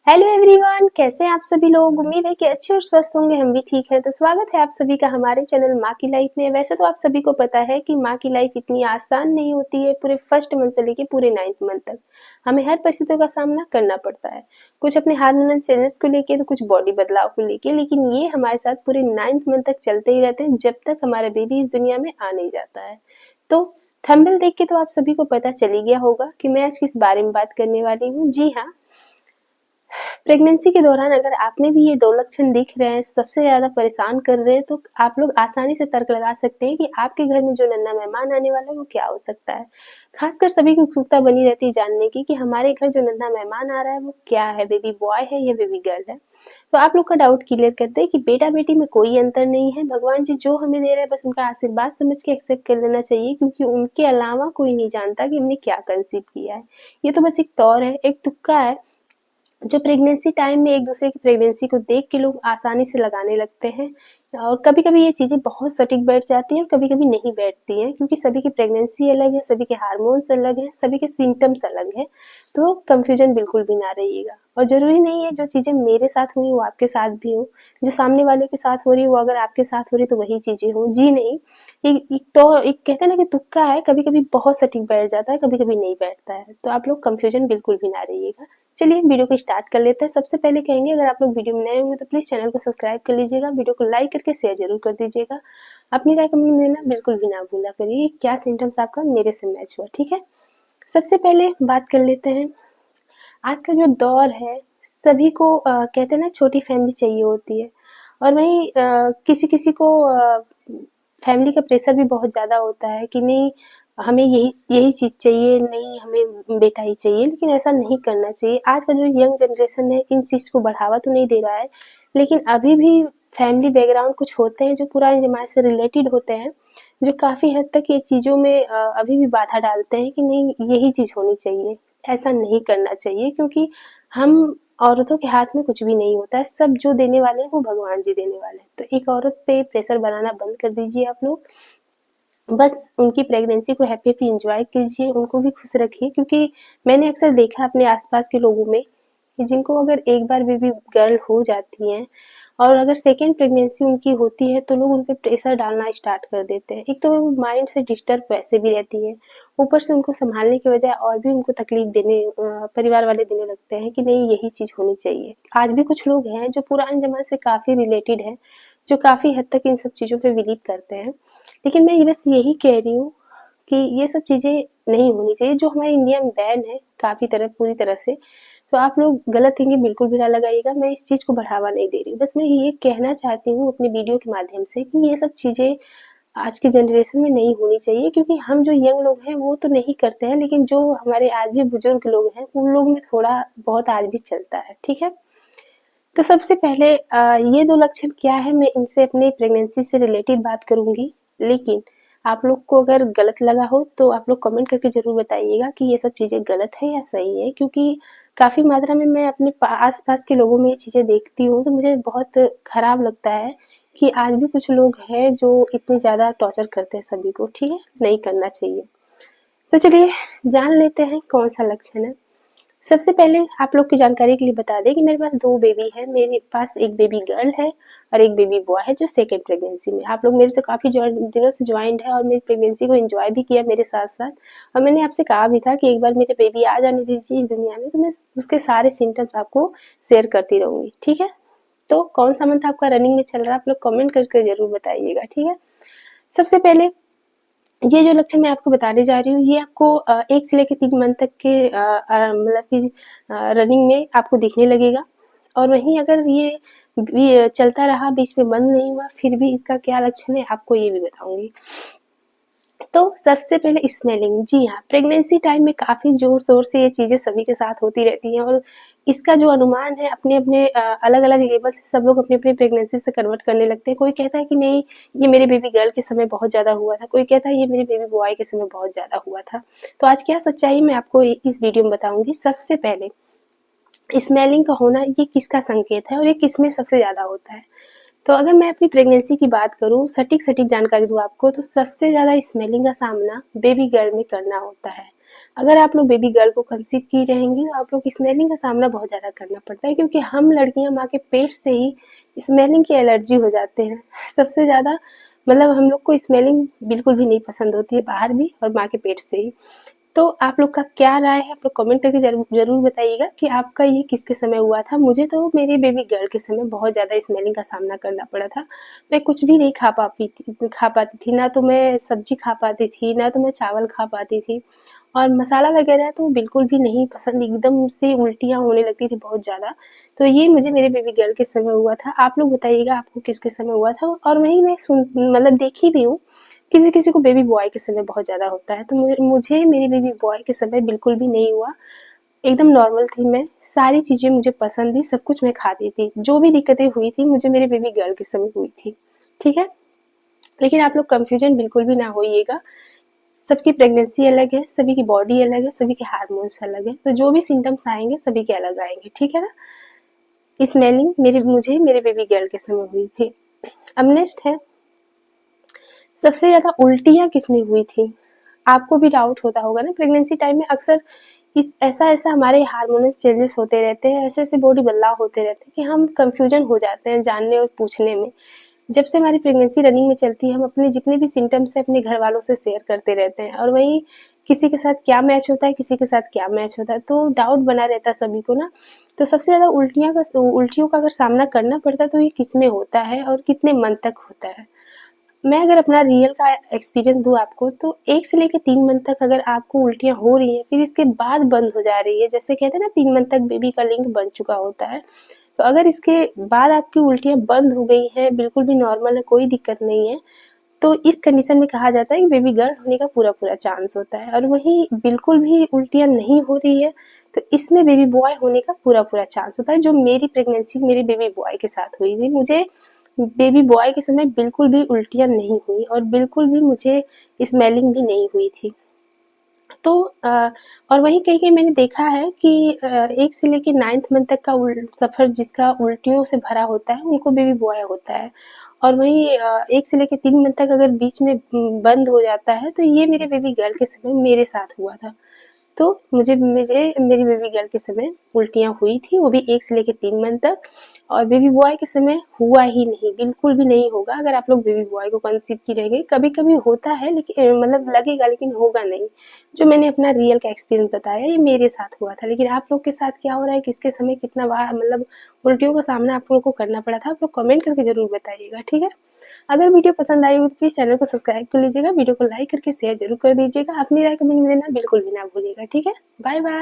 Hello everyone, कैसे हैं आप सभी लोग। उम्मीद है कि अच्छे और स्वस्थ होंगे। हम भी ठीक हैं। तो स्वागत है आप सभी का हमारे चैनल माँ की लाइफ में। वैसे तो आप सभी को पता है कि माँ की लाइफ इतनी आसान नहीं होती है। पूरे फर्स्ट मंथ से लेके पूरे 9th मंथ तक हमें हर परिस्थितियों का सामना करना पड़ता है। कुछ अपने हार्मोनल चेंजेस को लेके, तो कुछ बॉडी बदलाव को लेके, लेकिन ये हमारे साथ पूरे 9th मंथ तक चलते ही रहते हैं, जब तक हमारा बेबी इस दुनिया में आ नहीं जाता है। तो थंबनेल देख के तो आप सभी को पता चल ही गया होगा कि मैं आज किस बारे में बात करने वाली हूँ। जी हाँ, प्रेगनेंसी के दौरान अगर आप में भी ये 2 लक्षण दिख रहे हैं, सबसे ज़्यादा परेशान कर रहे हैं, तो आप लोग आसानी से तर्क लगा सकते हैं कि आपके घर में जो नन्हा मेहमान आने वाला है वो क्या हो सकता है। खासकर सभी की उत्सुकता बनी रहती है जानने की कि हमारे घर जो नन्हा मेहमान आ रहा है वो क्या है, बेबी बॉय है या बेबी गर्ल है। तो आप लोग का डाउट क्लियर करते हैं कि बेटा बेटी में कोई अंतर नहीं है। भगवान जी जो हमें दे रहे हैं बस उनका आशीर्वाद समझ के एक्सेप्ट कर लेना चाहिए, क्योंकि उनके अलावा कोई नहीं जानता कि हमने क्या कंसीव किया है। ये तो बस एक तौर है, एक तुक्का है जो प्रेगनेंसी टाइम में एक दूसरे की प्रेगनेंसी को देख के लोग आसानी से लगाने लगते हैं। और कभी कभी ये चीज़ें बहुत सटीक बैठ जाती हैं और कभी कभी नहीं बैठती हैं, क्योंकि सभी की प्रेगनेंसी अलग है, सभी के हार्मोन्स अलग हैं, सभी के सिम्टम्स अलग हैं। तो कंफ्यूजन बिल्कुल भी ना रहिएगा। और ज़रूरी नहीं है जो चीज़ें मेरे साथ हुई वो आपके साथ भी हो, जो सामने वाले के साथ हो रही वो अगर आपके साथ हो रही तो वही चीज़ें हों। जी नहीं, एक तो एक कहते हैं ना कि तुक्का है, कभी कभी बहुत सटीक बैठ जाता है, कभी कभी नहीं बैठता है। तो आप लोग कंफ्यूजन बिल्कुल भी ना रहिएगा। चलिए वीडियो को स्टार्ट कर लेते हैं। सबसे पहले कहेंगे, अगर आप लोग वीडियो में नए होंगे तो प्लीज़ चैनल को सब्सक्राइब कर लीजिएगा, वीडियो को लाइक करके शेयर जरूर कर दीजिएगा। अपनी राय कमेंट में देना बिल्कुल भी ना भूला करिए। क्या सिम्टम्स आपका मेरे से मैच हुआ, ठीक है। सबसे पहले बात कर लेते हैं, आज का जो दौर है सभी को कहते हैं ना छोटी फैमिली चाहिए होती है। और वहीं किसी किसी को फैमिली का प्रेशर भी बहुत ज़्यादा होता है कि नहीं, हमें यही यही चीज़ चाहिए, नहीं हमें बेटा ही चाहिए। लेकिन ऐसा नहीं करना चाहिए। आज का जो यंग जनरेशन है इन चीज़ को बढ़ावा तो नहीं दे रहा है, लेकिन अभी भी फैमिली बैकग्राउंड कुछ होते हैं जो पुराने ज़माने से रिलेटेड होते हैं, जो काफ़ी हद तक ये चीज़ों में अभी भी बाधा डालते हैं कि नहीं यही चीज़ होनी चाहिए। ऐसा नहीं करना चाहिए, क्योंकि हम औरतों के हाथ में कुछ भी नहीं होता है। सब जो देने वाले हैं वो भगवान जी देने वाले हैं। तो एक औरत पे प्रेशर बनाना बंद कर दीजिए आप लोग। बस उनकी प्रेगनेंसी को हैप्पी हैप्पी एंजॉय कीजिए, उनको भी खुश रखिए। क्योंकि मैंने अक्सर देखा है अपने आसपास के लोगों में कि जिनको अगर एक बार बेबी गर्ल हो जाती हैं और अगर सेकेंड प्रेगनेंसी उनकी होती है तो लोग उन पे प्रेशर डालना स्टार्ट कर देते हैं। एक तो वो माइंड से डिस्टर्ब वैसे भी रहती है, ऊपर से उनको संभालने की बजाय और भी उनको तकलीफ देने परिवार वाले देने लगते हैं कि नहीं यही चीज़ होनी चाहिए। आज भी कुछ लोग हैं जो पुराने ज़माने से काफ़ी रिलेटेड हैं, जो काफ़ी हद तक इन सब चीज़ों पे बिलीव करते हैं। लेकिन मैं बस यही कह रही हूँ कि ये सब चीज़ें नहीं होनी चाहिए। जो हमारे इंडिया में बैन है काफ़ी तरह पूरी तरह से, तो आप लोग गलत थिंकिंग बिल्कुल भी ना लगाइएगा। मैं इस चीज़ को बढ़ावा नहीं दे रही हूँ। बस मैं ये कहना चाहती हूँ अपने वीडियो के माध्यम से कि ये सब चीज़ें आज की जनरेशन में नहीं होनी चाहिए, क्योंकि हम जो यंग लोग हैं वो तो नहीं करते हैं, लेकिन जो हमारे आज भी बुजुर्ग लोग हैं उन लोग में थोड़ा बहुत आज भी चलता है, ठीक है। तो सबसे पहले ये 2 लक्षण क्या है, मैं इनसे अपनी प्रेगनेंसी से रिलेटेड बात करूँगी। लेकिन आप लोग को अगर गलत लगा हो तो आप लोग कमेंट करके ज़रूर बताइएगा कि ये सब चीज़ें गलत है या सही है, क्योंकि काफ़ी मात्रा में मैं अपने आस-पास के लोगों में ये चीज़ें देखती हूँ तो मुझे बहुत खराब लगता है कि आज भी कुछ लोग हैं जो इतने ज़्यादा टॉर्चर करते हैं सभी को, ठीक है? नहीं करना चाहिए। तो चलिए जान लेते हैं कौन-सा लक्षण है। सबसे पहले आप लोग की जानकारी के लिए बता दें कि मेरे पास 2 बेबी है। मेरे पास एक बेबी गर्ल है और एक बेबी बॉय है जो सेकंड प्रेगनेंसी में। आप लोग मेरे से काफ़ी दिनों से जॉइंट है और मेरी प्रेगनेंसी को एंजॉय भी किया मेरे साथ-साथ। और मैंने आपसे कहा भी था कि एक बार मेरे बेबी आ जाने दीजिए इस दुनिया में, तो मैं उसके सारे सिम्पटम्स आपको शेयर करती रहूँगी, ठीक है? तो कौन-सा मंथ आपका रनिंग में चल रहा है आप लोग कमेंट करके ज़रूर बताइएगा, ठीक है? सबसे पहले ये जो लक्षण मैं आपको बताने जा रही हूँ ये आपको 1 से लेके 3 मंथ तक के मतलब कि रनिंग में आपको दिखने लगेगा। और वहीं अगर ये भी चलता रहा, बीच में बंद नहीं हुआ, फिर भी इसका क्या लक्षण है आपको ये भी बताऊँगी। तो सबसे पहले स्मेलिंग, जी हाँ, प्रेगनेंसी टाइम में काफ़ी ज़ोर-शोर से ये चीज़ें सभी के साथ होती रहती हैं और इसका जो अनुमान है अपने-अपने अलग-अलग लेवल से सब लोग अपनी-अपनी प्रेगनेंसी से कन्वर्ट करने लगते हैं। कोई कहता है कि नहीं ये मेरे बेबी गर्ल के समय बहुत ज़्यादा हुआ था, कोई कहता है ये मेरे बेबी बॉय के समय बहुत ज़्यादा हुआ था। तो आज क्या सच्चाई मैं आपको इस वीडियो में बताऊँगी। सबसे पहले स्मेलिंग का होना ये किसका संकेत है और ये किसमें सबसे ज़्यादा होता है? तो अगर मैं अपनी प्रेगनेंसी की बात करूँ, सटीक-सटीक जानकारी दूँ आपको, तो सबसे ज़्यादा स्मेलिंग का सामना बेबी गर्ल में करना होता है। अगर आप लोग बेबी गर्ल को कंसीव की रहेंगी तो आप लोग स्मेलिंग का सामना बहुत ज़्यादा करना पड़ता है, क्योंकि हम लड़कियां माँ के पेट से ही स्मेलिंग की एलर्जी हो जाते हैं। सबसे ज़्यादा मतलब हम लोग को स्मेलिंग बिल्कुल भी नहीं पसंद होती है, बाहर भी और माँ के पेट से ही। तो आप लोग का क्या राय है, आप लोग कमेंट करके ज़रूर बताइएगा कि आपका ये किसके समय हुआ था। मुझे तो मेरे बेबी गर्ल के समय बहुत ज़्यादा स्मेलिंग का सामना करना पड़ा था। मैं कुछ भी नहीं खा पाती थी, ना तो मैं सब्जी खा पाती थी, ना तो मैं चावल खा पाती थी, और मसाला वगैरह तो बिल्कुल भी नहीं पसंद, एकदम से उल्टियाँ होने लगती थी बहुत ज़्यादा। तो ये मुझे मेरे बेबी गर्ल के समय हुआ था। आप लोग बताइएगा आपको किसके समय हुआ था। और वहीं मैं मतलब देखी भी हूँ, किसी-किसी को बेबी बॉय के समय बहुत ज़्यादा होता है। तो मुझे मेरे बेबी बॉय के समय बिल्कुल भी नहीं हुआ। एकदम नॉर्मल थी मैं, सारी चीज़ें मुझे पसंद थी, सब कुछ मैं खाती थी। जो भी दिक्कतें हुई थी मुझे मेरे बेबी गर्ल के समय हुई थी। ठीक है? लेकिन आप लोग कन्फ्यूज़न बिल्कुल भी ना होइएगा। सबकी प्रेगनेंसी अलग है, सभी की बॉडी अलग है, सभी के हार्मोन्स अलग है। तो जो भी सिम्पटम्स आएँगे सभी के अलग आएँगे। ठीक है ना? स्मेलिंग मुझे मेरे बेबी गर्ल के समय हुई थी। अब नेक्स्ट है, सबसे ज़्यादा उल्टियाँ किसमें हुई थी? आपको भी डाउट होता होगा ना, प्रेगनेंसी टाइम में अक्सर इस ऐसा हमारे हार्मोनल चेंजेस होते रहते हैं, ऐसे बॉडी बदलाव होते रहते हैं कि हम कंफ्यूजन हो जाते हैं जानने और पूछने में। जब से हमारी प्रेगनेंसी रनिंग में चलती है, हम अपने जितने भी सिम्पटम्स हैं अपने घर वालों से शेयर करते रहते हैं, और वहीं किसी के साथ क्या मैच होता है, किसी के साथ क्या मैच होता है, तो डाउट बना रहता है सभी को ना। तो सबसे ज़्यादा उल्टियों का अगर सामना करना पड़ता है तो ये किसमें होता है और कितने मंथ तक होता है? मैं अगर अपना रियल का एक्सपीरियंस दूँ आपको, तो 1 से लेके 3 मंथ तक अगर आपको उल्टियाँ हो रही हैं, फिर इसके बाद बंद हो जा रही है, जैसे कहते हैं ना 3 मंथ तक बेबी का लिंग बन चुका होता है, तो अगर इसके बाद आपकी उल्टियाँ बंद हो गई हैं, बिल्कुल भी नॉर्मल है, कोई दिक्कत नहीं है, तो इस कंडीशन में कहा जाता है कि बेबी गर्ल होने का पूरा-पूरा चांस होता है। और वहीं बिल्कुल भी उल्टियाँ नहीं हो रही है, तो इसमें बेबी बॉय होने का पूरा-पूरा चांस होता है, जो मेरी प्रेगनेंसी मेरे बेबी बॉय के साथ हुई थी। मुझे बेबी बॉय के समय बिल्कुल भी उल्टियाँ नहीं हुई और बिल्कुल भी मुझे स्मेलिंग भी नहीं हुई थी। तो और वहीं कहीं-कहीं मैंने देखा है कि 1 से लेके 9th मंथ तक का सफ़र जिसका उल्टियों से भरा होता है, उनको बेबी बॉय होता है। और वहीं 1 से लेके 3 मंथ तक अगर बीच में बंद हो जाता है, तो ये मेरे बेबी गर्ल के समय मेरे साथ हुआ था। तो मेरी बेबी गर्ल के समय उल्टियाँ हुई थी, वो भी 1 से लेके 3 मंथ तक, और बेबी बॉय के समय हुआ ही नहीं, बिल्कुल भी नहीं होगा अगर आप लोग बेबी बॉय को कंसीव की रहेंगे। कभी-कभी होता है, लेकिन मतलब लगेगा, लेकिन होगा नहीं। जो मैंने अपना रियल का एक्सपीरियंस बताया, ये मेरे साथ हुआ था। लेकिन आप लोग के साथ क्या हो रहा है, किसके समय कितना बार मतलब उल्टियों का सामना आप लोगों को करना पड़ा था, आप लोग कमेंट करके ज़रूर बताइएगा, ठीक है? अगर वीडियो पसंद आई हो तो प्लीज़ चैनल को सब्सक्राइब कर लीजिएगा, वीडियो को लाइक करके शेयर ज़रूर कर दीजिएगा। अपनी राय कमेंट में देना बिल्कुल भी ना भूलिएगा, ठीक है? Bye bye.